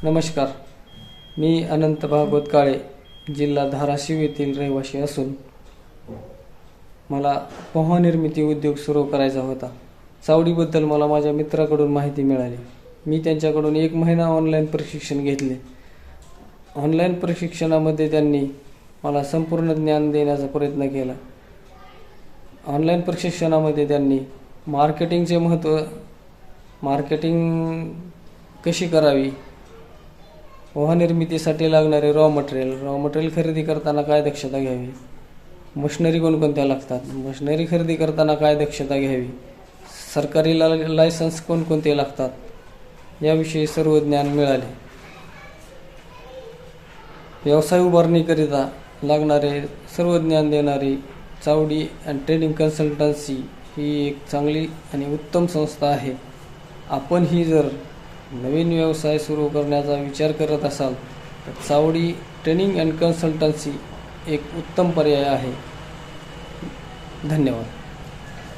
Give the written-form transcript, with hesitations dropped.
नमस्कार. मी अनंत भागवत काळे, जिल्हा धाराशिव येथील रहिवासी असून मला पोहा निर्मिती उद्योग सुरू करायचा होता. चावडीबद्दल मला माझ्या मित्राकडून माहिती मिळाली. मी त्यांच्याकडून 1 महिना ऑनलाईन प्रशिक्षण घेतले. ऑनलाईन प्रशिक्षणामध्ये त्यांनी मला संपूर्ण ज्ञान देण्याचा प्रयत्न केला. ऑनलाईन प्रशिक्षणामध्ये त्यांनी मार्केटिंगचे महत्त्व, मार्केटिंग कशी करावी, पोहा निर्मितीसाठी लागणारे रॉ मटेरियल खरेदी करताना काय दक्षता घ्यावी, मशिनरी कोणकोणत्या लागतात, मशिनरी खरेदी करताना काय दक्षता घ्यावी, सरकारी लायसन्स कोणकोणते लागतात, याविषयी सर्व ज्ञान मिळाले. व्यवसाय उभारणीकरिता लागणारे सर्व ज्ञान देणारी चावडी अँड ट्रेनिंग कन्सल्टन्सी ही एक चांगली आणि उत्तम संस्था आहे. आपणही जर नवीन व्यवसाय सुरू करण्याचा विचार करत असाल तर चावडी ट्रेनिंग अँड कन्सल्टन्सी एक उत्तम पर्याय आहे. धन्यवाद.